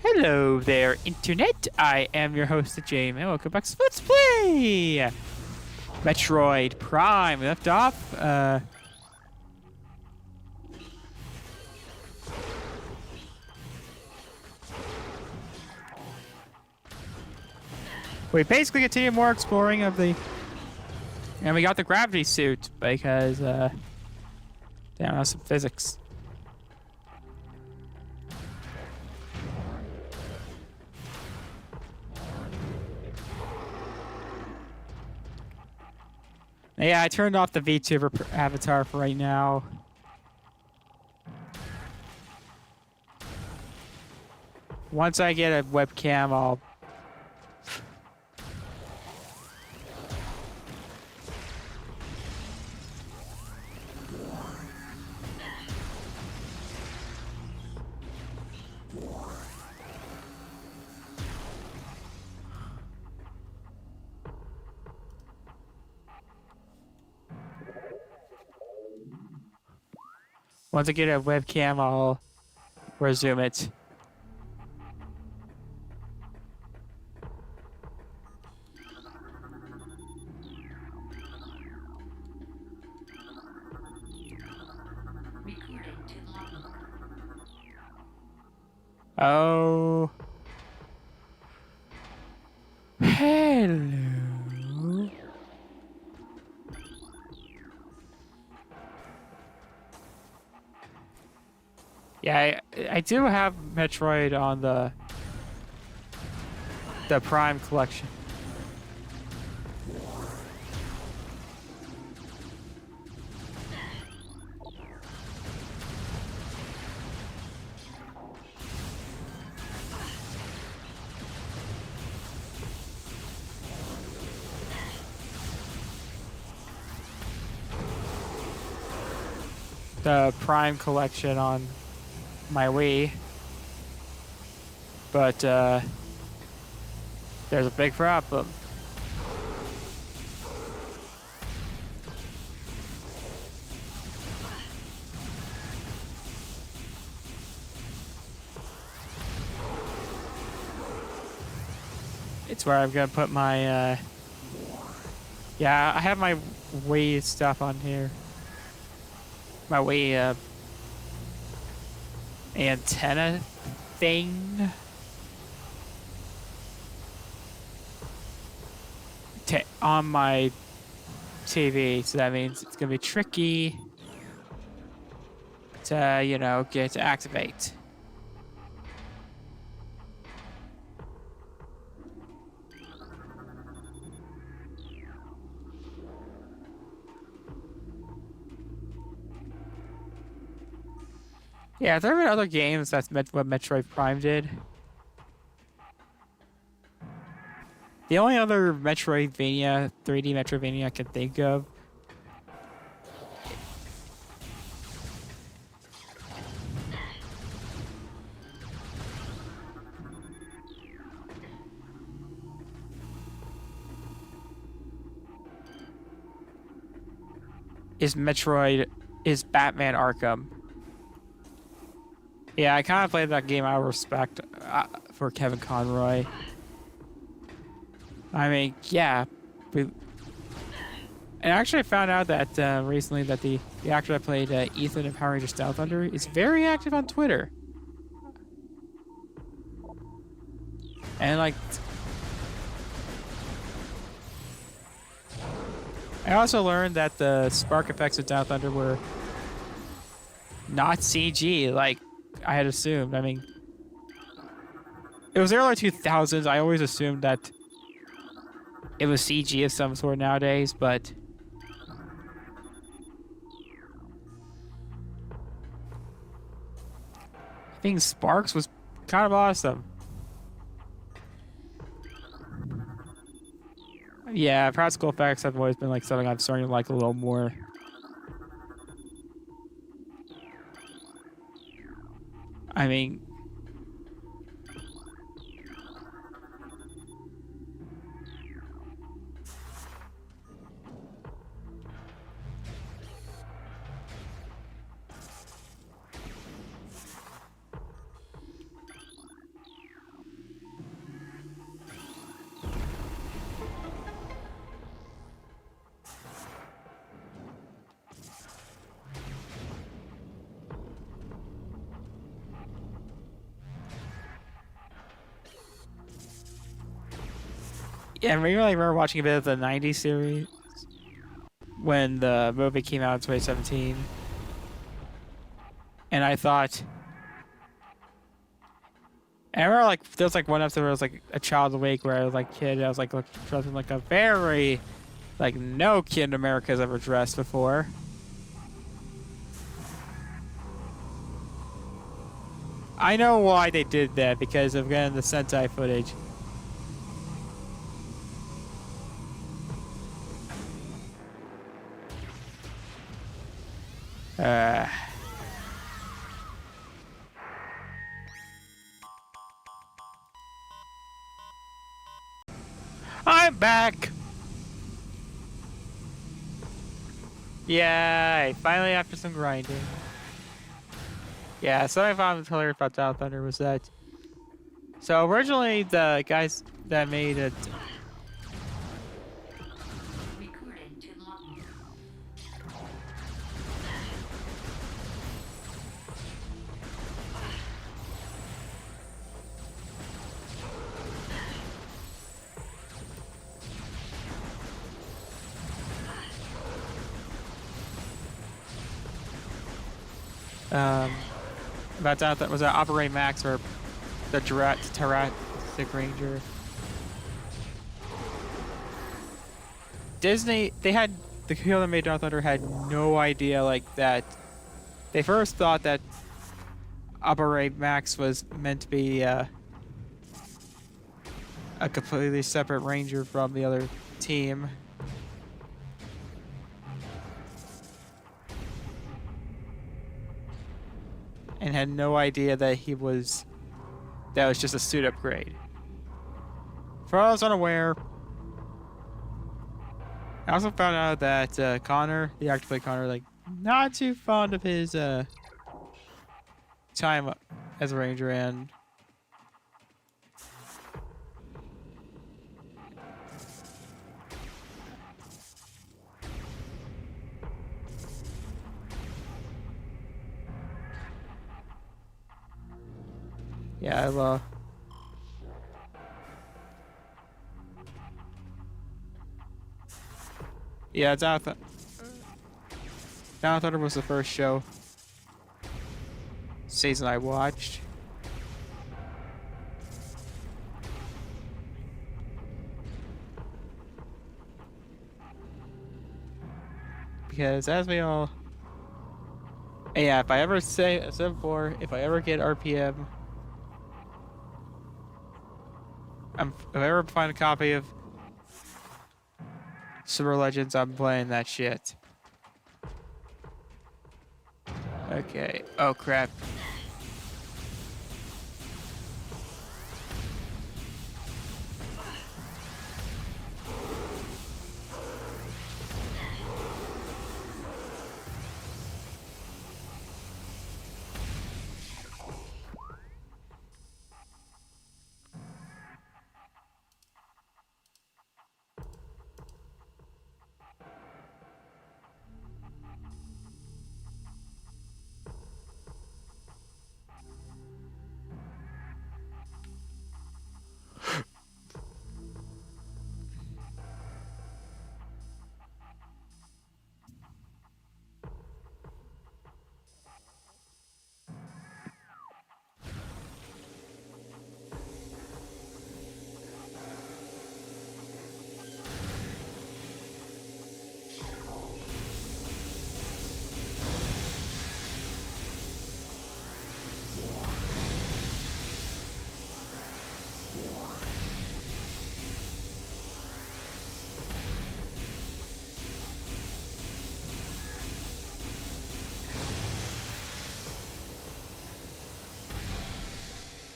Hello there, Internet. I am your host, Jamie, and welcome back to Let's Play Metroid Prime. We left off. We basically continue more exploring of the, and we got the gravity suit because, damn, that's some physics. Yeah, I turned off the VTuber avatar for right now. Once I get a webcam, I'll... Once I get a webcam, I'll resume it. Oh. Hello. Yeah, I do have Metroid on the Prime collection. The Prime collection on my Wii. But there's a big problem. It's where I'm gonna put my yeah, I have my Wii stuff on here. My Wii antenna thing on my TV, so that means it's gonna be tricky to, you know, get to activate. Yeah, there have been other games that's what Metroid Prime did. The only other Metroidvania, 3D Metroidvania I can think of is Batman Arkham. Yeah, I kind of played that game out of respect for Kevin Conroy. I mean, yeah. And actually, I found out that recently that the actor that played Ethan in Power Rangers Down Thunder is very active on Twitter. And, like... I also learned that the spark effects of Down Thunder were not CG, like I had assumed. I mean, it was early 2000s. I always assumed that it was CG of some sort nowadays, but I think Sparks was kind of awesome. Yeah, practical effects have always been like something I'm starting to like a little more. I mean, Yeah, I remember watching a bit of the '90s series when the movie came out in 2017, and I thought. And I remember, like, there was, like, one episode where it was, like, a child awake where I was, like, kid, I was, like, dressing like a very, like, no kid in America has ever dressed before. I know why they did that, because of, again, the Sentai footage. I'm back! Yay! Finally, after some grinding. Yeah, something I found hilarious about Dial Thunder was that. So originally, the guys that made it. About that was Operate Max or the Jurassic Ranger. Disney, they had the people that made Dark Thunder had no idea like that. They first thought that Operate Max was meant to be a completely separate ranger from the other team. And had no idea that that was just a suit upgrade. For all I was unaware, I also found out that Connor, the actor played Connor, like not too fond of his time as a ranger, and yeah, yeah, Down Thunder was the first show season I watched. Because as we all, yeah, if I ever said before, if I ever get RPM, if I ever find a copy of Super Legends, I'm playing that shit. Okay. Oh crap.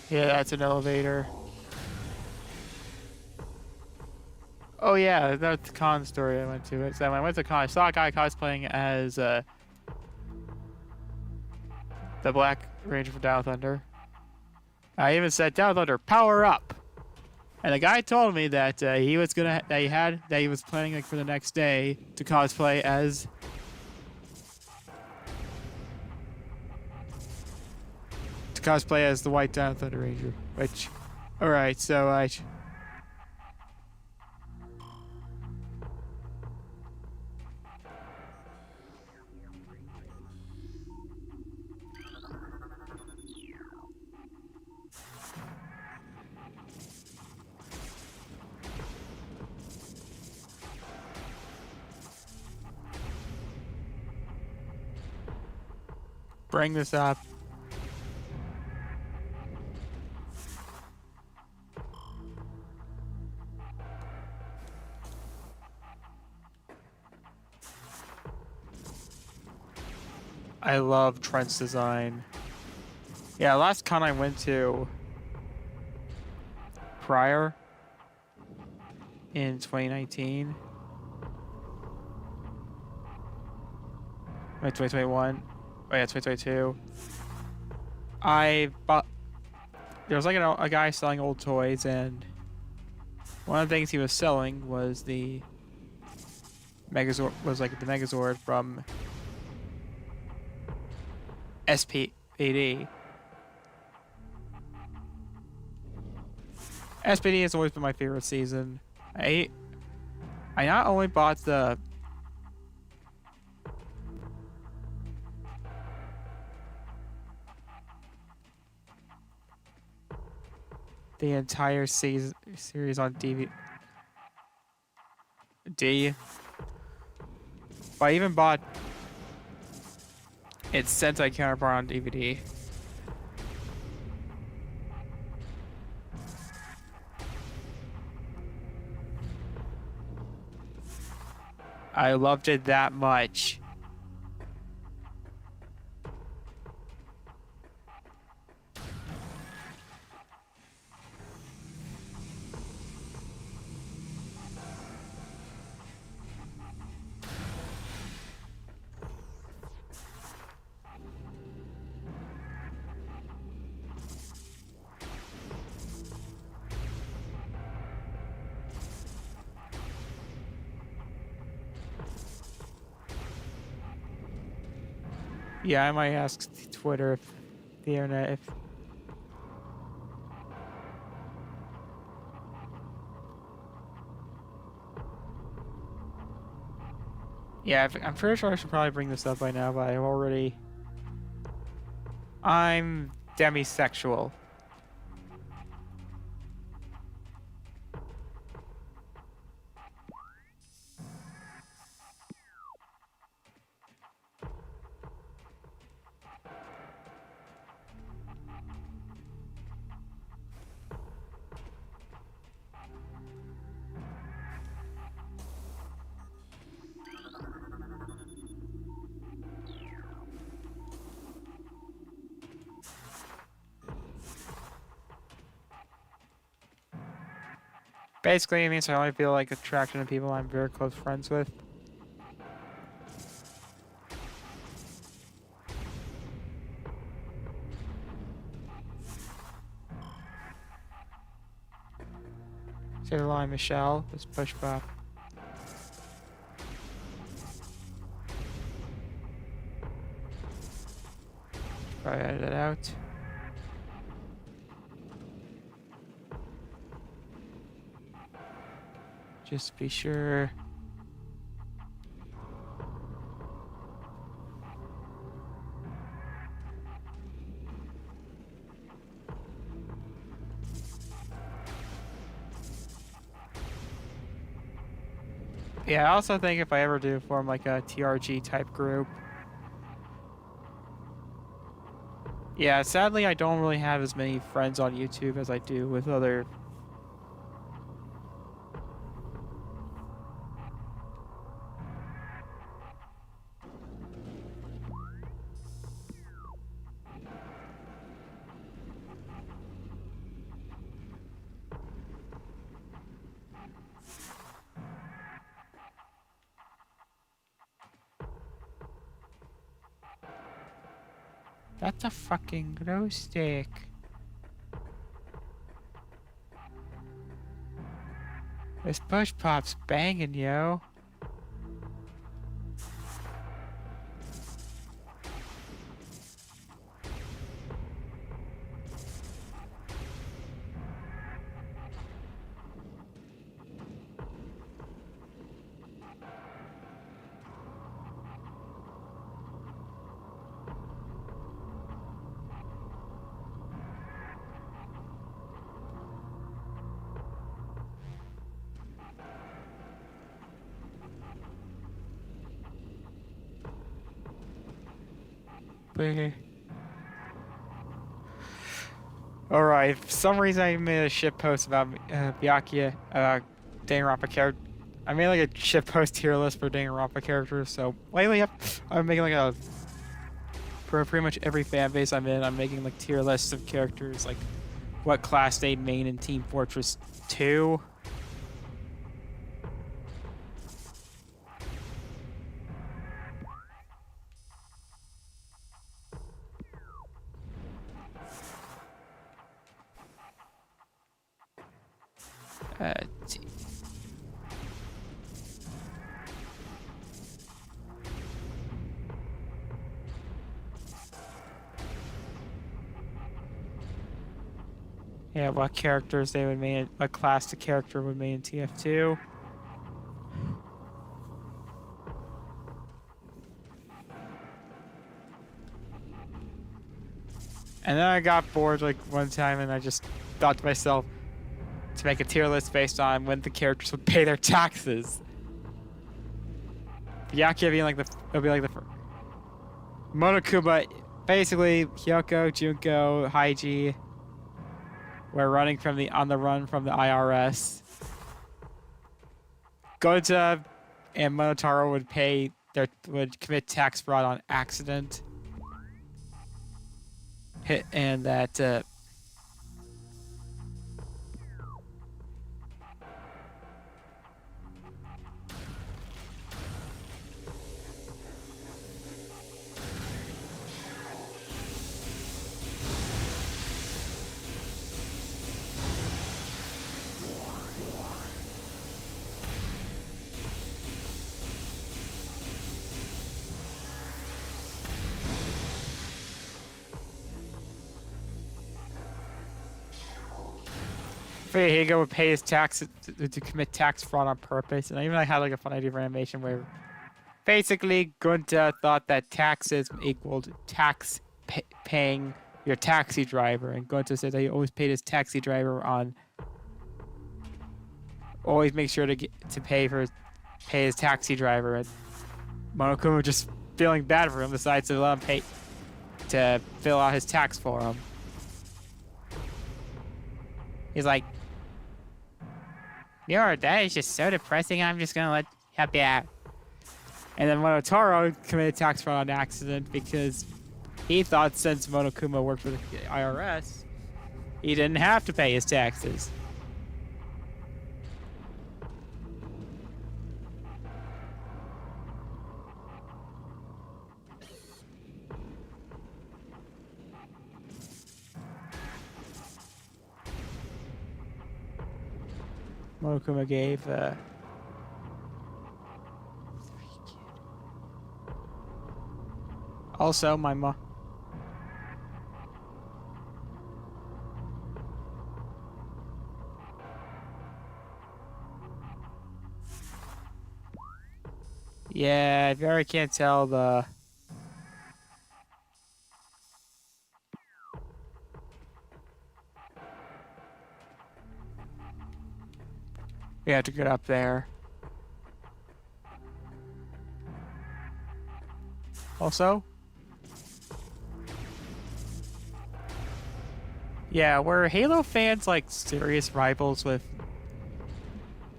Yeah, that's an elevator. Oh yeah, that's the con story I went to. So when I went to con, I saw a guy cosplaying as the Black Ranger from Down Thunder. I even said, "Down Thunder, power up!" And the guy told me that he was planning like for the next day to cosplay as the White Down Thunder Ranger. Which, all right, so bring this up. I love Trent's design. Yeah, last con I went to prior in 2019. Wait, 2021. Oh yeah, 2022. I bought. There was like a guy selling old toys, and one of the things he was selling was the Megazord. Was like the Megazord from SPD. SPD has always been my favorite season. I not only bought the entire series on DVD, but I even bought its Sentai counterpart on DVD. I loved it that much. Yeah, I might ask Twitter, if the internet, if yeah, I'm pretty sure I should probably bring this up by now, but I'm demisexual. Basically, it means I only feel like attraction to people I'm very close friends with. Say the line, Michelle. Let's push pop. Probably edit it out. Just to be sure. Yeah, I also think if I ever do form like a TRG type group. Yeah, sadly I don't really have as many friends on YouTube as I do with other. That's a fucking glow stick. This push pop's banging, yo. But Alright, for some reason I made a shit post about Byakuya, Danganronpa character. I made like a shit post tier list for Danganronpa characters, so lately I'm making like a, for pretty much every fan base I'm in, I'm making like tier lists of characters, like what class they main in Team Fortress 2. T Yeah, what characters they would main, what class the character would main in TF2. And then I got bored like one time and I just thought to myself to make a tier list based on when the characters would pay their taxes. Byakuya being like it'll be like the Monokuma, basically Hyoko, Junko, Haiji. We're running on the run from the IRS. Gota and Monotaro would commit tax fraud on accident. And that Higo would pay his tax to commit tax fraud on purpose. And I even had like a fun idea for animation where basically Gunta thought that taxes equaled paying your taxi driver, and Gunta said that he always paid his taxi driver on always make sure to pay his taxi driver. And Monokuma, just feeling bad for him, decides to let him fill out his tax for him. He's like, that is just so depressing. I'm just gonna help you out. And then Monotaro committed tax fraud on accident because he thought since Monokuma worked for the IRS, he didn't have to pay his taxes. Monokuma gave also my mom. Yeah, if you already can't tell the we have to get up there. Also, yeah, were Halo fans like serious rivals with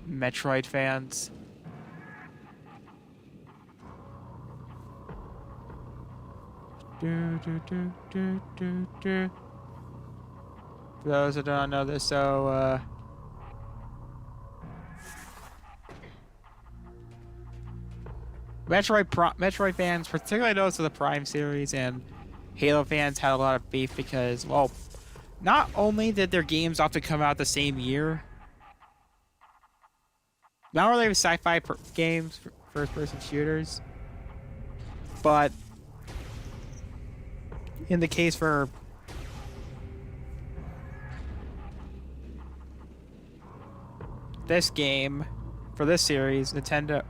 Metroid fans? For those that don't know this, so Metroid fans, particularly those of the Prime series and Halo fans, had a lot of beef because, well, not only did their games often come out the same year, not only were sci-fi games, first-person shooters, but in the case for this game, for this series, Nintendo.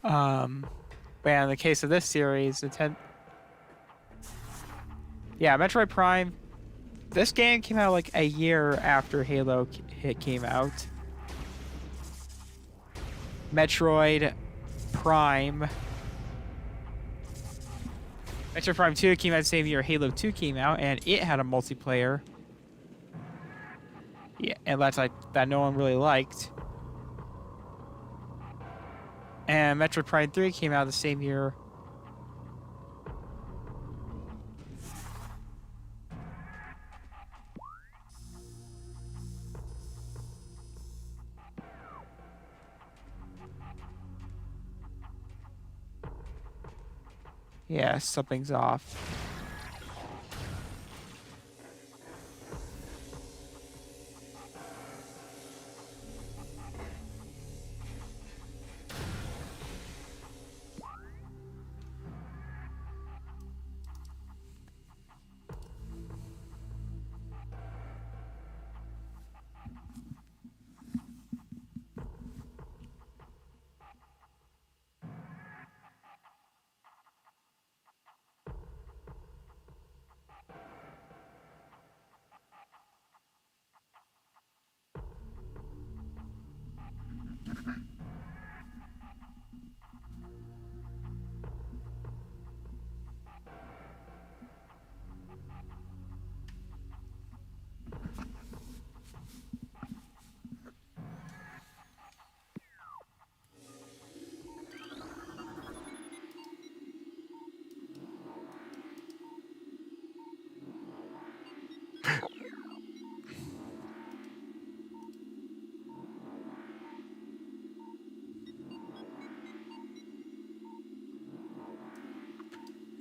But yeah, in the case of this series, yeah, Metroid Prime. This game came out like a year after Halo came out. Metroid Prime. Metroid Prime 2 came out the same year Halo 2 came out, and it had a multiplayer. Yeah, and that's like that no one really liked. And Metroid Prime 3 came out the same year. Yeah, something's off.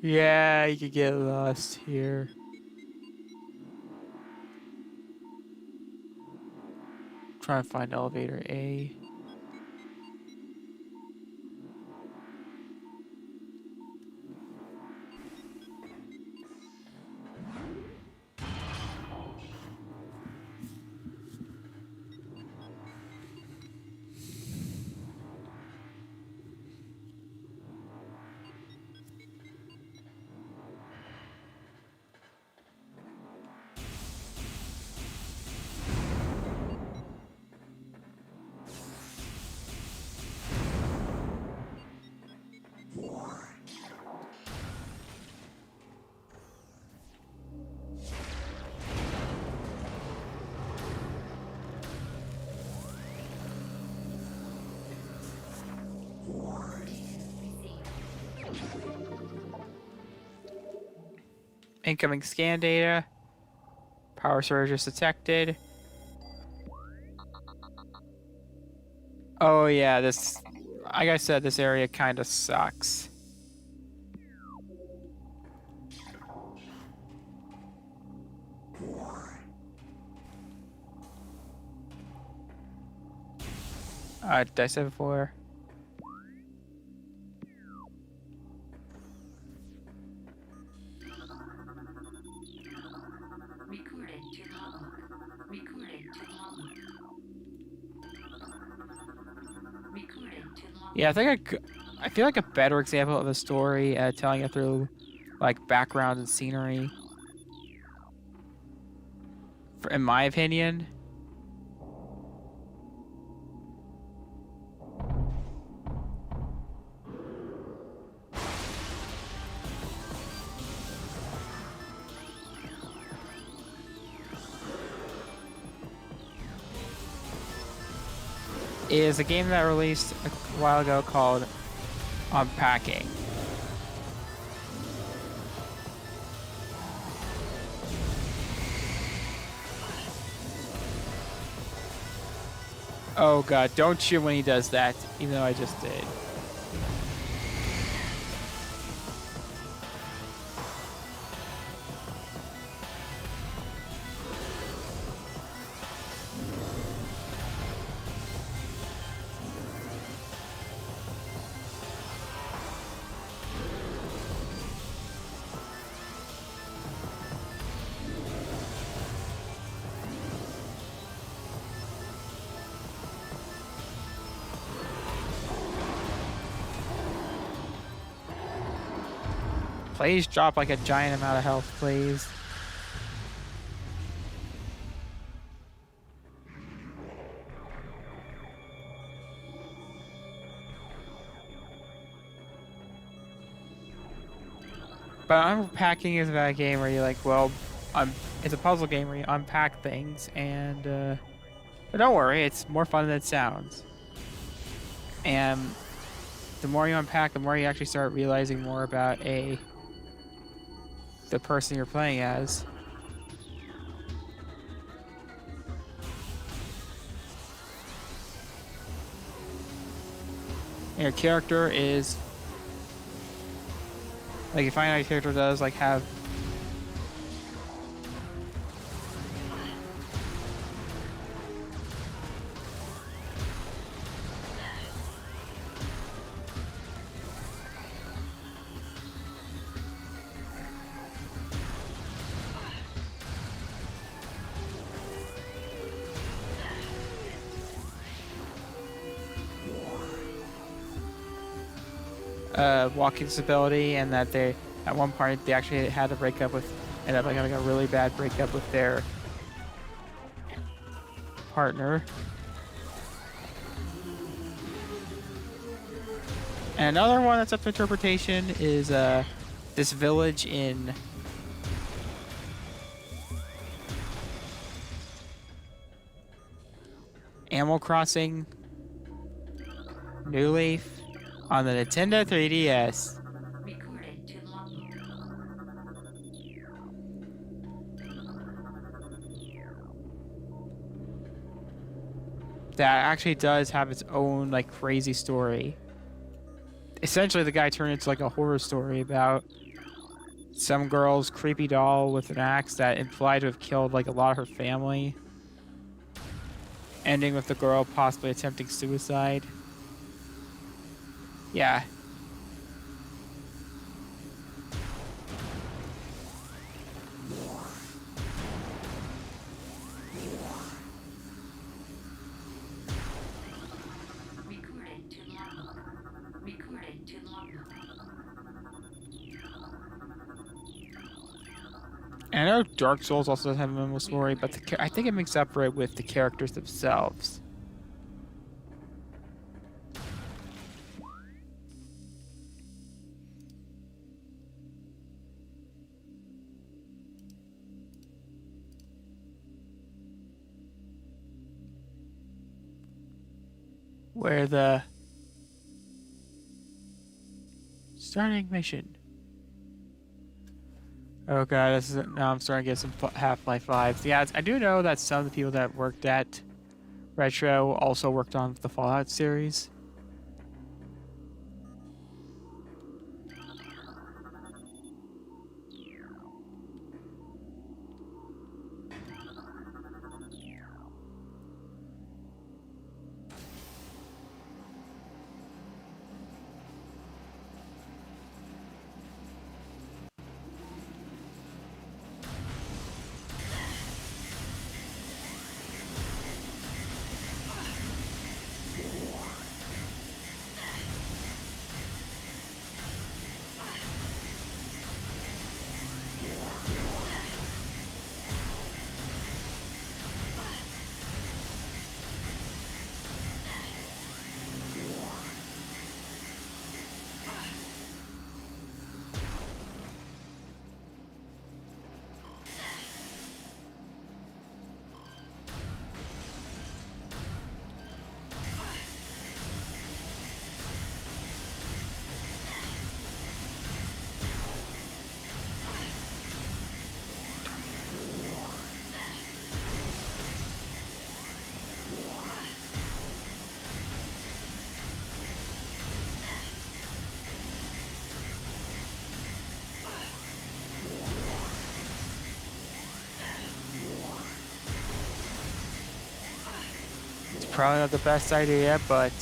Yeah, you could get lost here. Try and find elevator A. Incoming scan data. Power surges detected. Oh yeah, this, like I said, this area kind of sucks. Did I say before? Yeah, I feel like a better example of a story, telling it through, like, background and scenery, in my opinion. Is a game that released a while ago called Unpacking. Oh god, don't shoot when he does that, even though I just did. Please drop like a giant amount of health, please. But unpacking is about a game where you're like, well, it's a puzzle game where you unpack things, and but don't worry, it's more fun than it sounds. And the more you unpack, the more you actually start realizing more about the person you're playing as. And your character is like, you find out your character does like have walking disability, and that they at one point they actually had to break up with, ended up like having a really bad breakup with their partner. And another one that's up to interpretation is this village in Animal Crossing New Leaf on the Nintendo 3DS. Recorded to logbook. That actually does have its own like crazy story. Essentially, the guy turned into like a horror story about some girl's creepy doll with an axe that implied to have killed like a lot of her family, ending with the girl possibly attempting suicide. Yeah. Recorded to logbook. Recorded to logbook. And I know Dark Souls also doesn't have a minimal story, but I think it makes up for it with the characters themselves. Where the starting mission. Oh god, this is now I'm starting to get some Half-Life vibes. Yeah, I do know that some of the people that worked at Retro also worked on the Fallout series. Probably not the best idea, but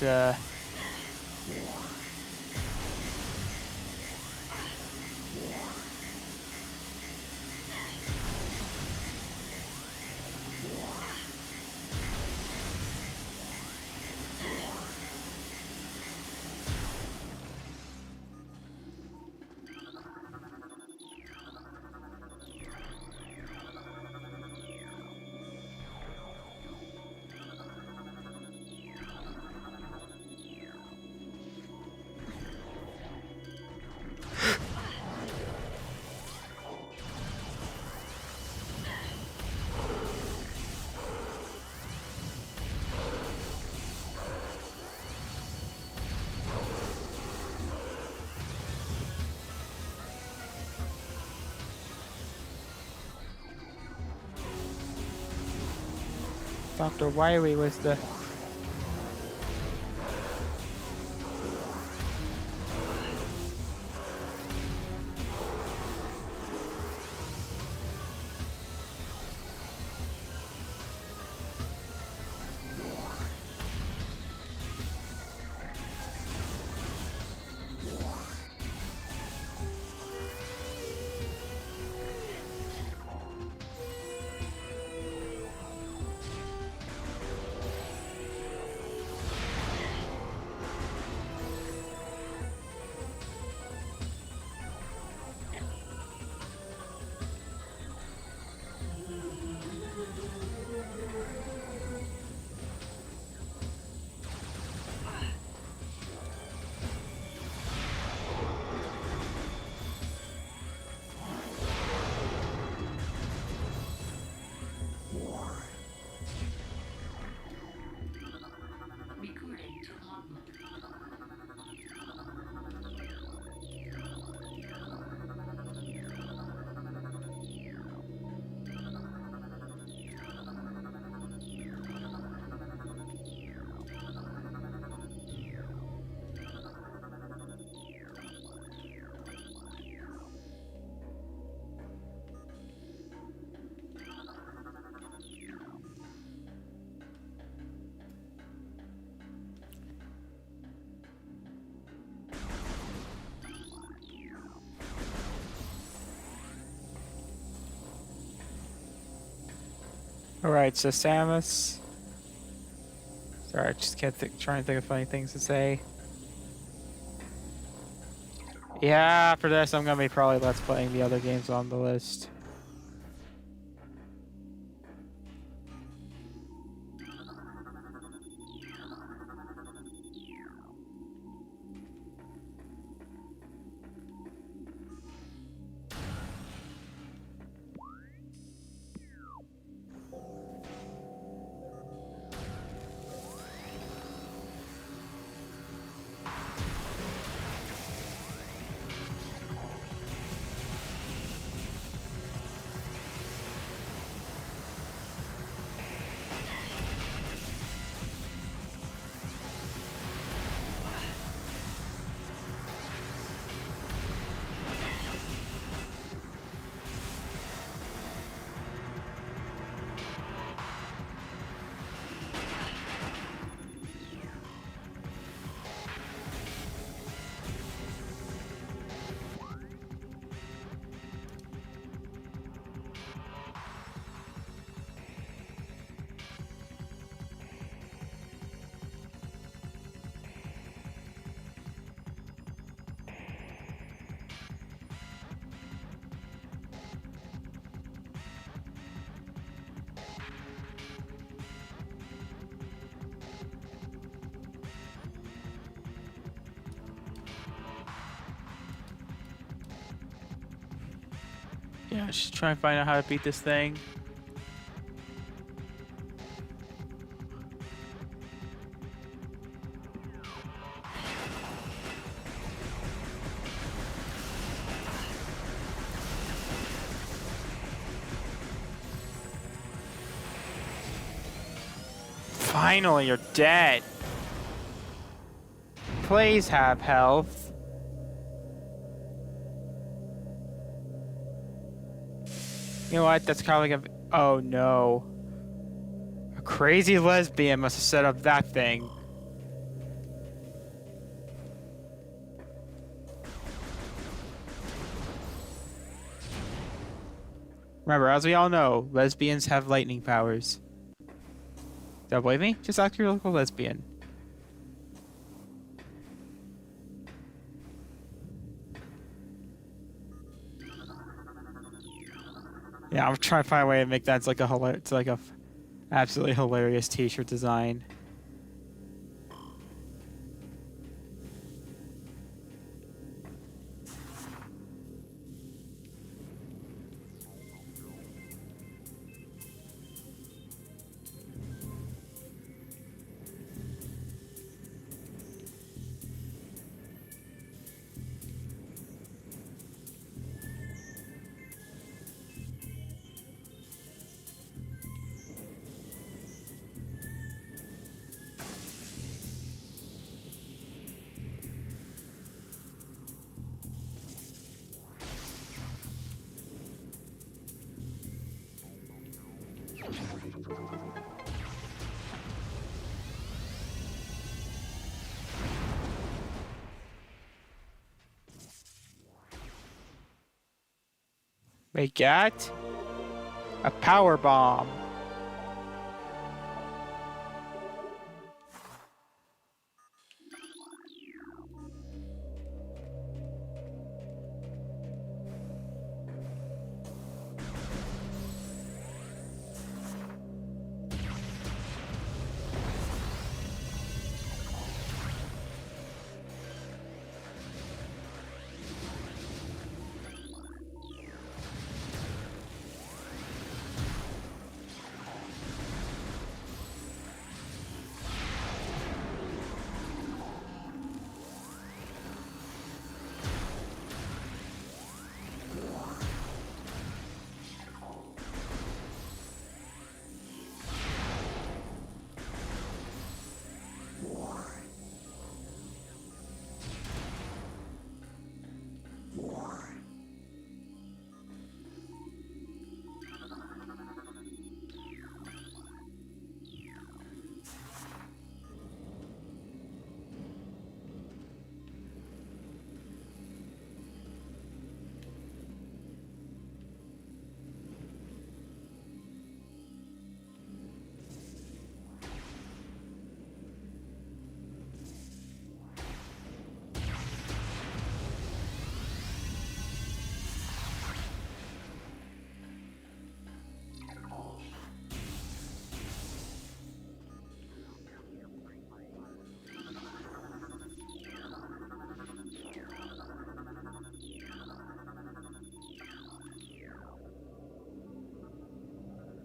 Dr. Wiley was the... Recording to logbook. Alright, so Samus... Sorry, I just can't trying to think of funny things to say. Yeah, after this, I'm gonna be probably Let's Playing the other games on the list. Yeah, just trying to find out how to beat this thing. Finally, you're dead. Please have health. You know what? That's kind of like a... Oh no. A crazy lesbian must have set up that thing. Remember, as we all know, lesbians have lightning powers. Don't believe me? Just ask your local lesbian. Yeah, I'm trying to find a way to make that like a absolutely hilarious T-shirt design. We got a power bomb.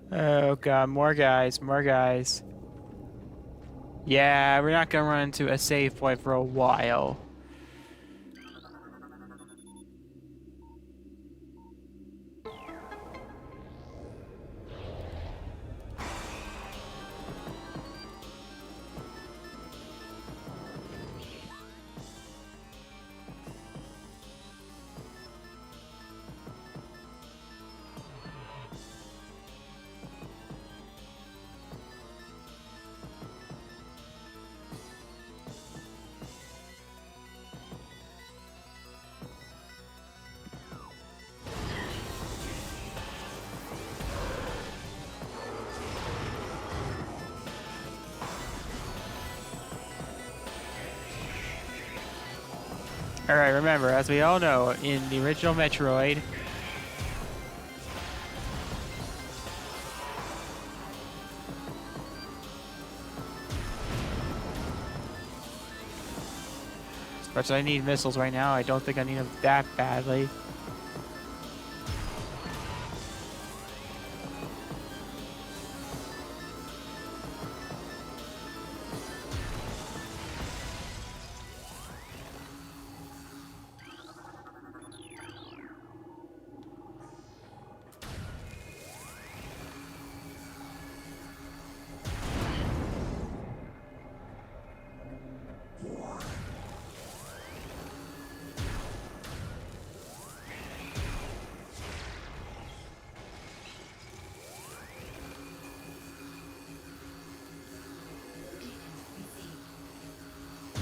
Oh god, more guys, more guys. Yeah, we're not gonna run into a save point for a while. Alright, remember, as we all know, in the original Metroid, as much as I need missiles right now, I don't think I need them that badly.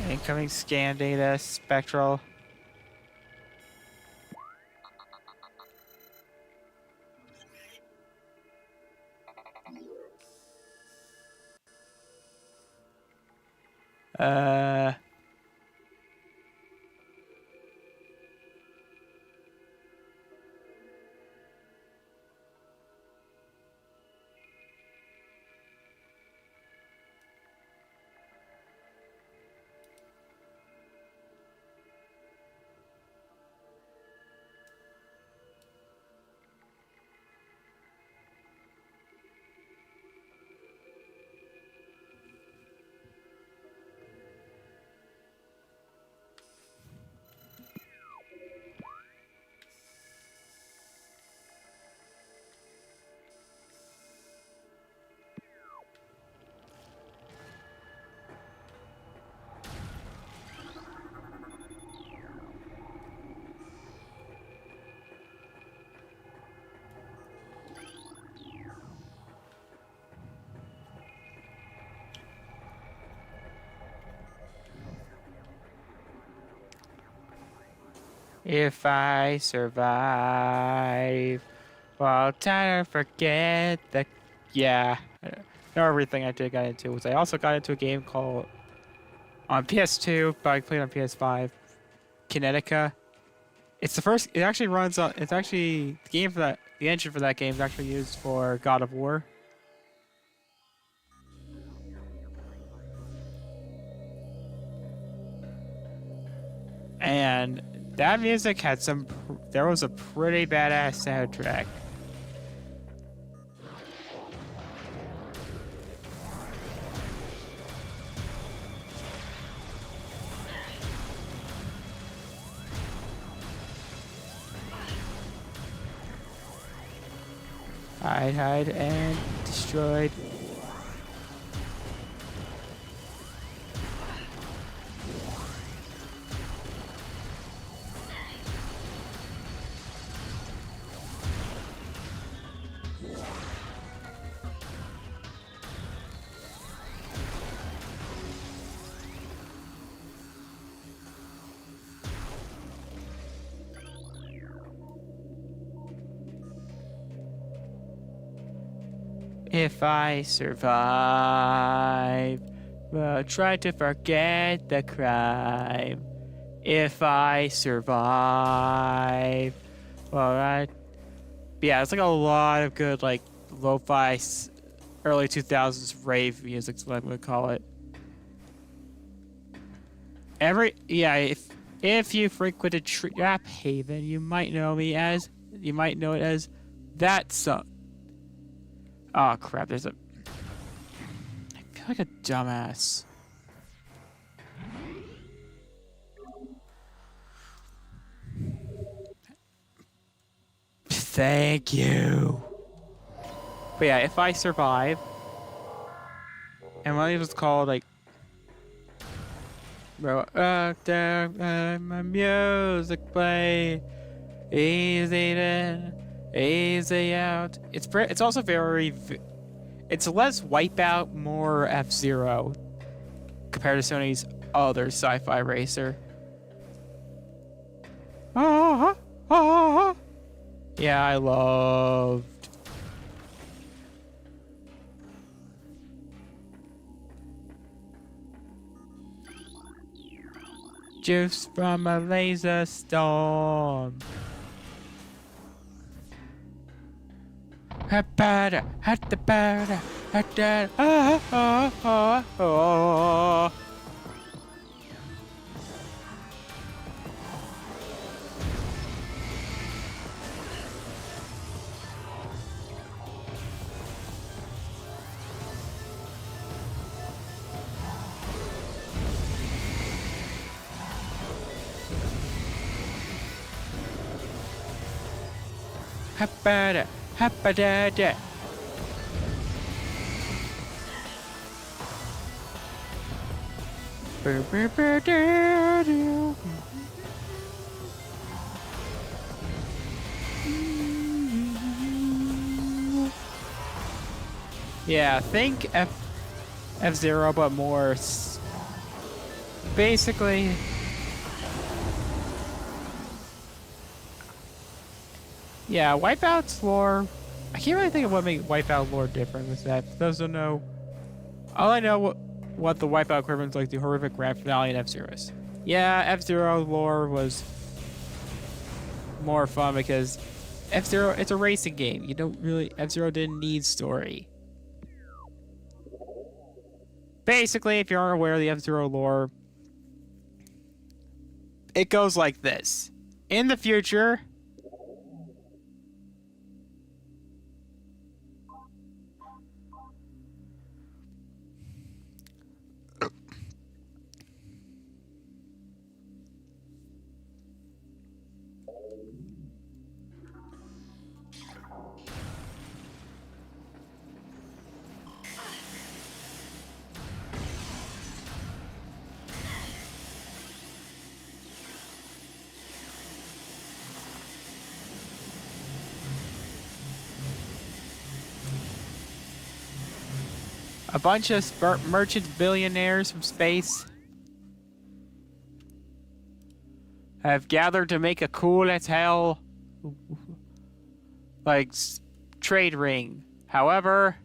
Incoming scan data, spectral. Uh... If I survive, well, try to forget the. Yeah. Everything I did got into was I also got into a game called on PS2, but I played on PS5, Kinetica. It's the first. It actually runs on. It's actually the game for that. The engine for that game is actually used for God of War. And that music had some. There was a pretty badass soundtrack. Hide and destroyed. If I survive, well, try to forget the crime. If I survive, well, yeah, it's like a lot of good, like, lo-fi, early 2000s rave music is what I'm gonna call it. If you frequented Trap Haven, you might know it as that song. Oh crap, I feel like a dumbass. Thank you. But yeah, if I survive, and one of these was called like, bro, my music play, easy in, easy out. It's also it's less Wipeout, more F-Zero compared to Sony's other sci-fi racer. Yeah, I loved. Juice from a laser storm. Yeah, think F-Zero, but more basically. Yeah, Wipeout's lore. I can't really think of what made Wipeout lore different with that. For those who don't know, all I know what the Wipeout equivalent is like the horrific grand finale in F-Zero's. Yeah, F-Zero lore was more fun because F-Zero, it's a racing game. You don't really, F-Zero didn't need story. Basically, if you aren't aware of the F-Zero lore, it goes like this. In the future, a bunch of merchant billionaires from space have gathered to make a cool as hell like trade ring. However,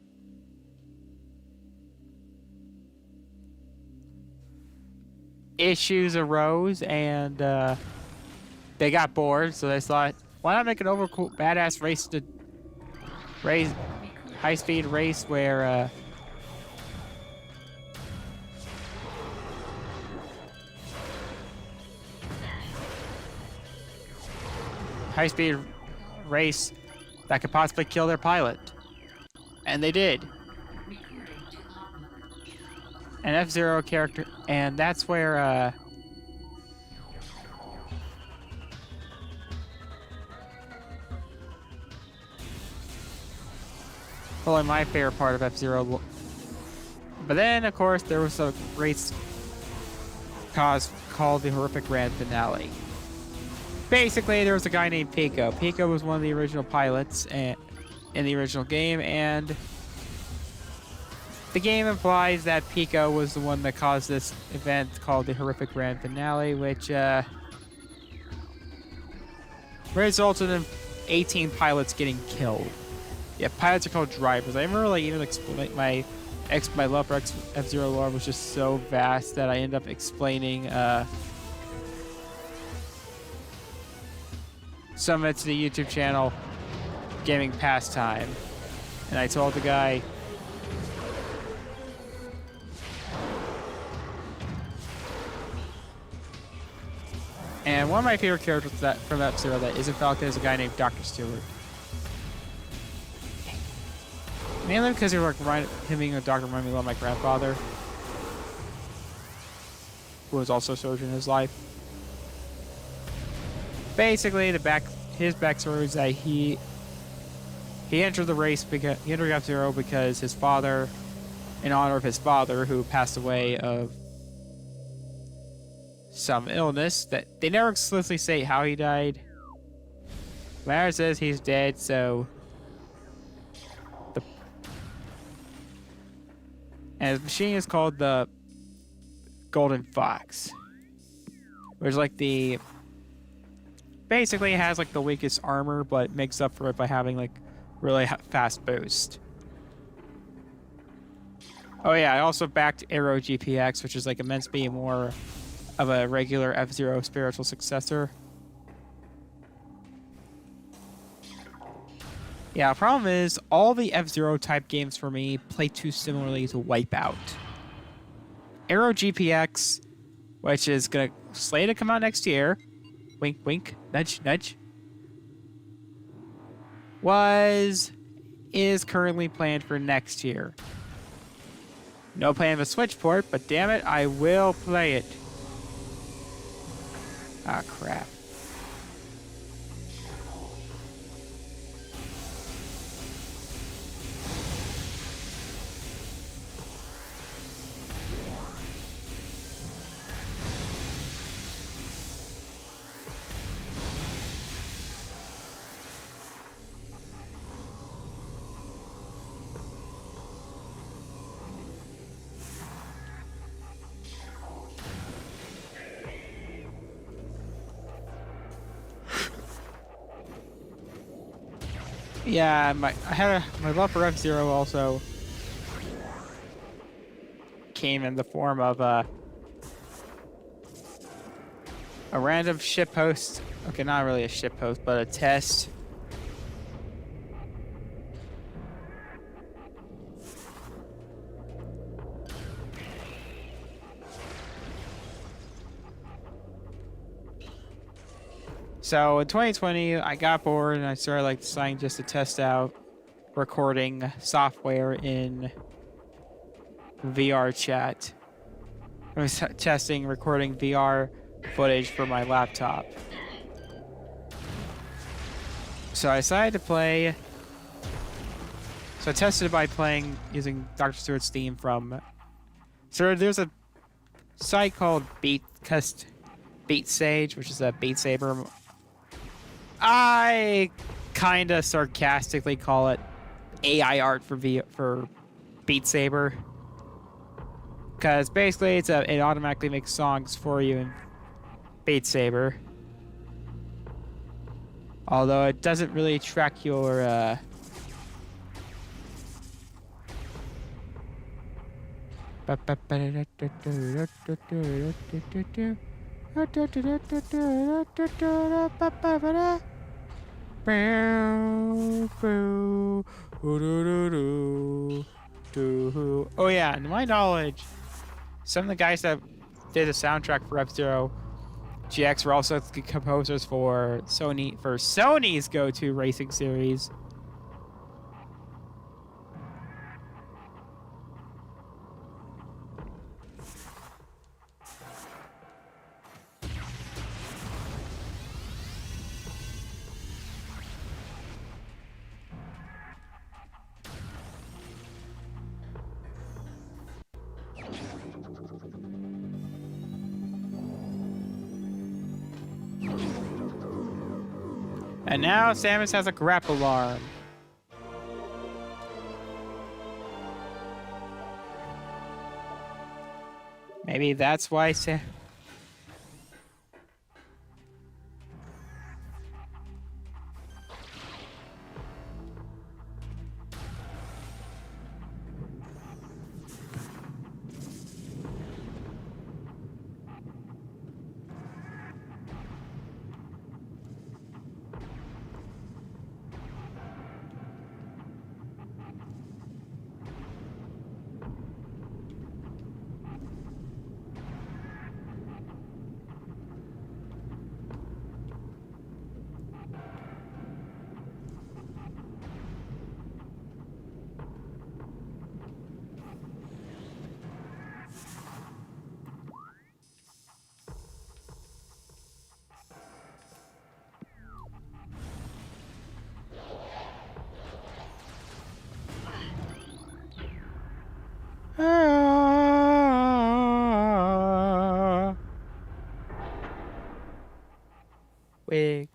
issues arose and they got bored, so they thought, why not make an overcool badass race high-speed race where high-speed race that could possibly kill their pilot. And they did. An F-Zero character, and that's where probably my favorite part of F-Zero. But then, of course, there was a race called the Horrific Grand Finale. Basically, there was a guy named Pico. Pico was one of the original pilots in the original game, and the game implies that Pico was the one that caused this event called the Horrific Grand Finale, which resulted in 18 pilots getting killed. Yeah, pilots are called drivers. I never really even explained my love for F-Zero lore was just so vast that I ended up explaining some of it to the YouTube channel Gaming Pastime. And I told the guy, and one of my favorite characters from F-Zero that isn't Falcon is a guy named Dr. Stewart. Mainly because him being a doctor reminded me a lot of my grandfather, who was also a surgeon in his life. Basically, his backstory is that he entered the race because he entered F-Zero because his father, in honor of his father, who passed away of some illness that they never explicitly say how he died. Lara says he's dead, so and his machine is called the Golden Fox, which is like basically has like the weakest armor, but makes up for it by having like really fast boost. Oh yeah, I also backed Aero GPX, which is like meant to be more of a regular F-Zero spiritual successor. Yeah, problem is all the F-Zero type games for me play too similarly to Wipeout. Aero GPX, which is gonna slated to come out next year, wink wink, nudge nudge, is currently planned for next year. No plan of a Switch port, but damn it, I will play it. Ah, crap. Yeah, my love for F-Zero also came in the form of a random shitpost. Okay, not really a shitpost, but a test. So in 2020, I got bored and I started like deciding just to test out recording software in VR chat. I was testing recording VR footage for my laptop. So I decided to play. So I tested it by using Dr. Stewart's theme from. So there's a site called Beat Sage, which is a Beat Saber. I kind of sarcastically call it AI art for Beat Saber, because basically it automatically makes songs for you in Beat Saber. Although it doesn't really track your Oh yeah, in my knowledge, some of the guys that did the soundtrack for F-Zero GX were also the composers for Sony's go-to racing series. And now Samus has a grapple arm. Maybe that's why Wig.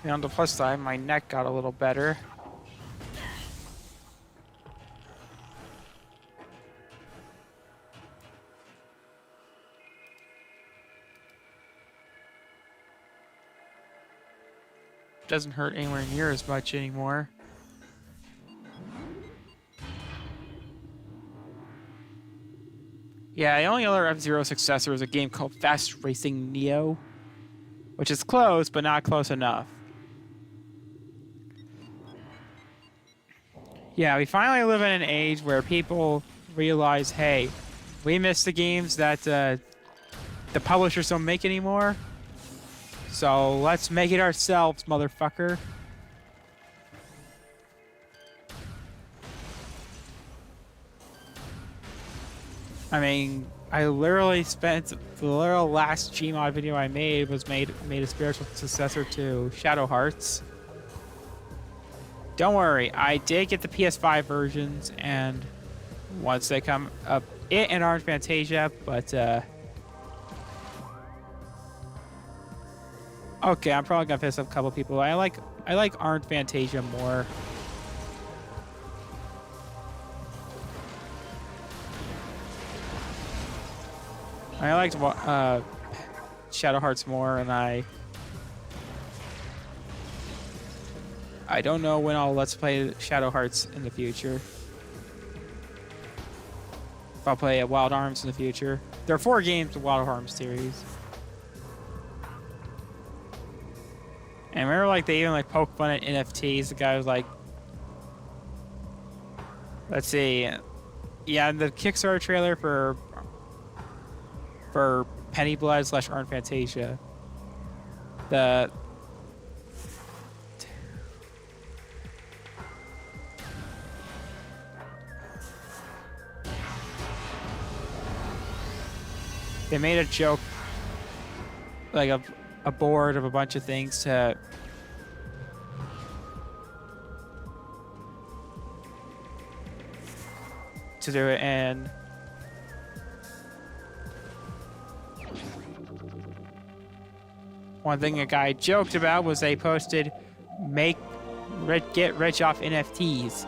And on the plus side, my neck got a little better. Doesn't hurt anywhere near as much anymore. Yeah, the only other F-Zero successor is a game called Fast Racing Neo, which is close, but not close enough. Yeah, we finally live in an age where people realize, hey, we miss the games that the publishers don't make anymore. So let's make it ourselves, motherfucker. I mean, I literally spent the literal last Gmod video I made was made a spiritual successor to Shadow Hearts. Don't worry, I did get the PS5 versions, and once they come up, it and Orange Fantasia, but okay, I'm probably gonna piss off a couple people. I like Orange Fantasia more. I liked Shadow Hearts more, and I don't know when I'll Let's Play Shadow Hearts in the future. If I'll play Wild Arms in the future. There are 4 games of Wild Arms series. And remember, like, they even like poke fun at NFTs. The guy was like, let's see, yeah, the Kickstarter trailer for Penny Blood / Orange Fantasia. They made a joke, like a board of a bunch of things to do it, and one thing a guy joked about was they posted get rich off NFTs,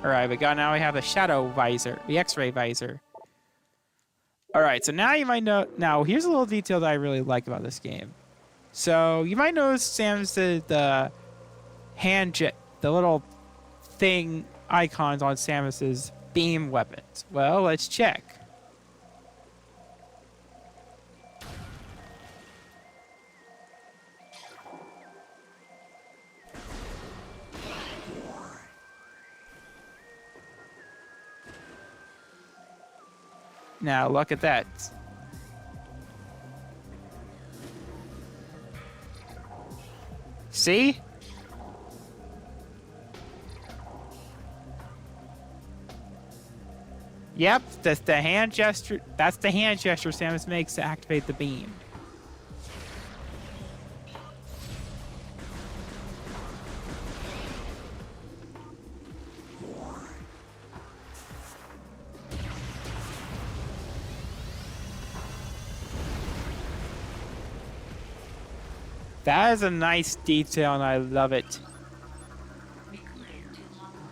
Alright, now we have the shadow visor, the X-ray visor. Alright, so now you might know. Now, here's a little detail that I really like about this game. So, you might notice the the little thing icons on Samus's beam weapons. Well, let's check. Now, look at that. See? Yep, that's the hand gesture. That's the hand gesture Samus makes to activate the beam. That is a nice detail, and I love it. Recording to logbook.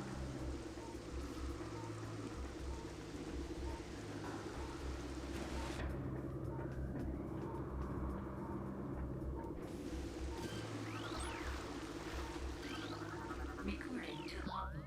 Recording to logbook.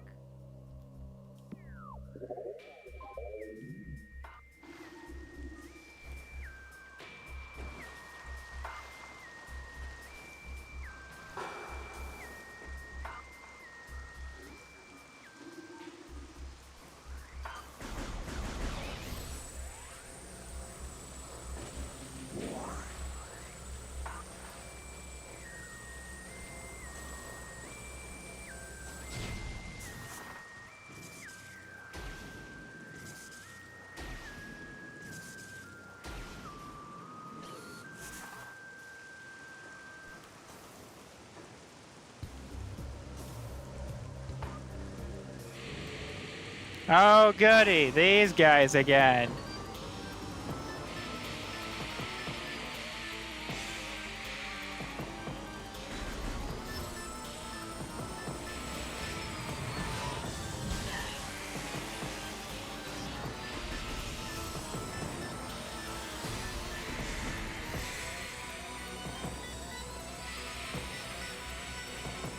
Oh, goody. These guys again.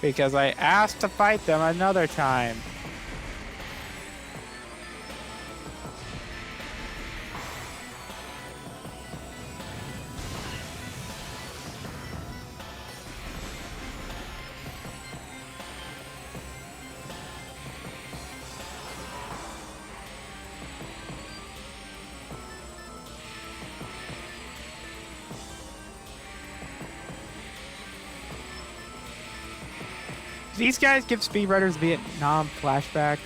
Because I asked to fight them another time. These guys give speedrunners Vietnam flashbacks.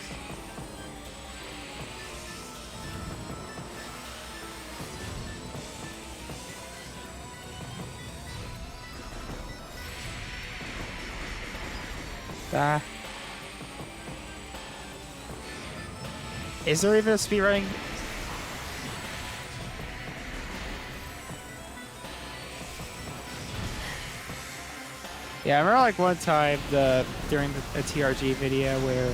Is there even a speedrunning? Yeah, I remember like one time during a TRG video where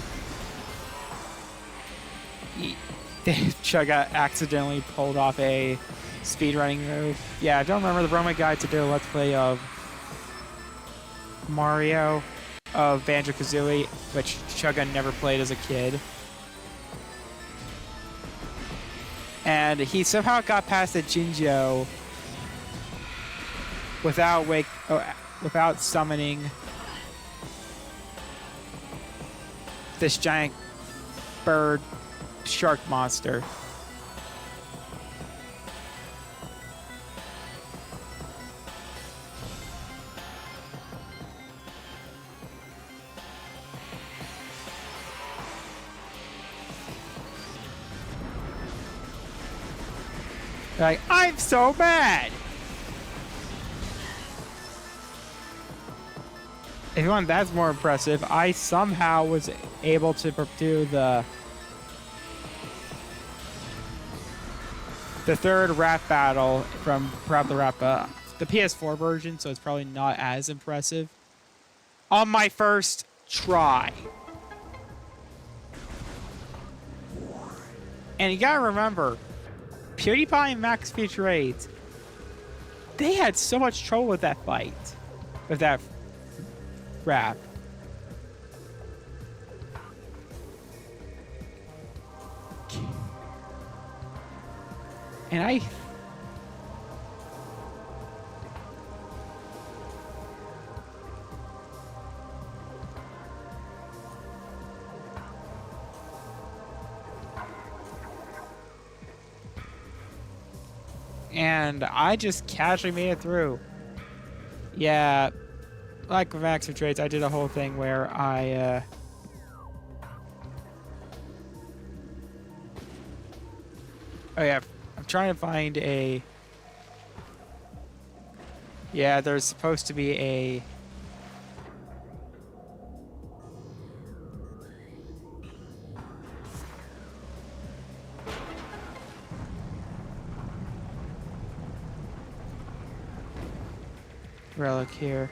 Chug got accidentally pulled off a speedrunning move. Yeah, I don't remember the Roman guide to do a let's play of Mario of Banjo-Kazooie, which Chugga never played as a kid. And he somehow got past the Jinjo without summoning this giant bird shark monster. Like, I'm so mad! If you want, that's more impressive. I somehow was able to do the third rap battle from the PS4 version, so it's probably not as impressive. On my first try. And you gotta remember, PewDiePie and Max Feature 8, they had so much trouble with that fight. With that rap. And I just casually made it through. Yeah, like with Max Trades, I did a whole thing where oh yeah, I'm trying to find a... Yeah, there's supposed to be a... relic here.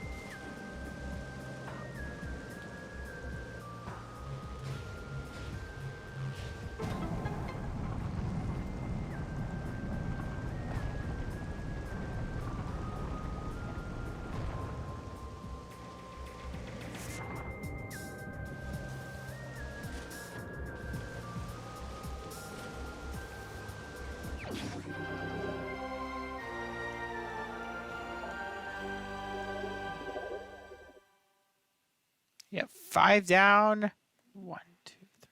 Yeah, 5 down. 1, 2, 3.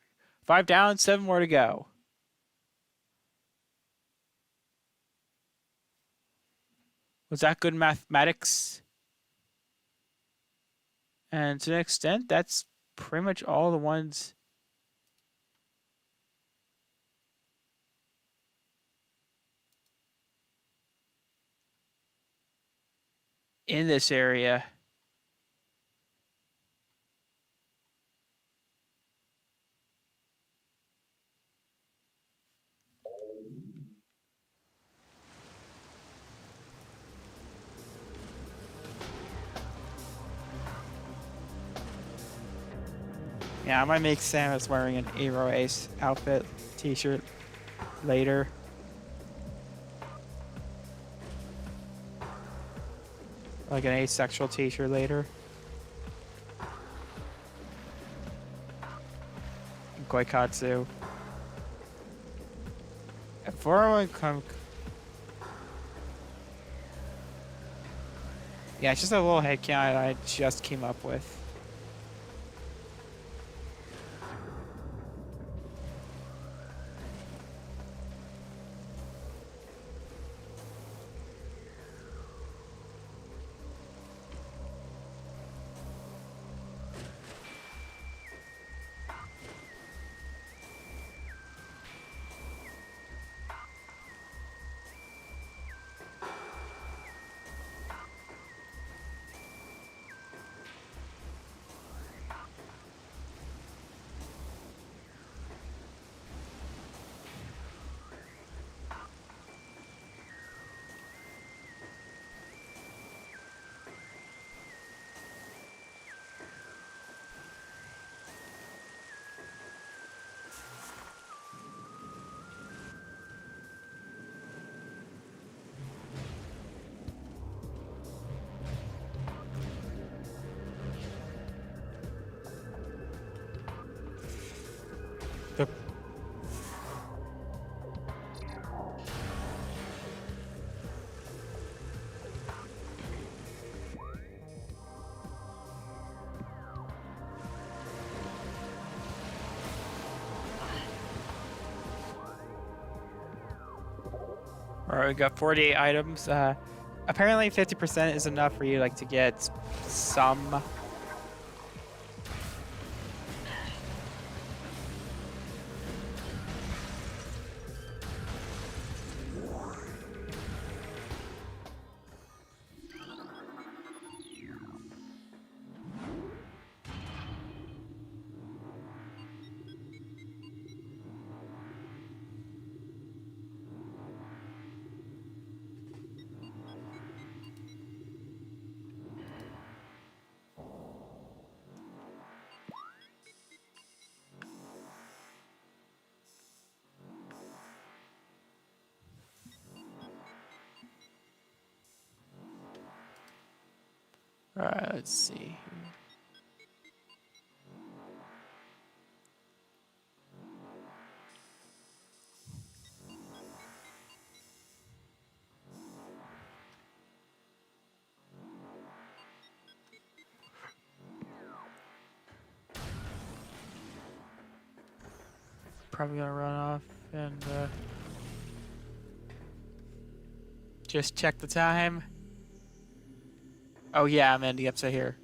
5 down, 7 more to go. Was that good mathematics? And to an extent, that's pretty much all the ones in this area. Yeah, I might make Samus wearing an Aero Ace outfit t-shirt later. Like an asexual t-shirt later. Goikatsu. Before I come... Yeah, it's just a little headcanon I just came up with. The Alright, we got 48 items. Apparently 50% is enough for you like to get some. Alright, let's see. Probably gonna run off and just check the time. Oh yeah, I'm ending up so here.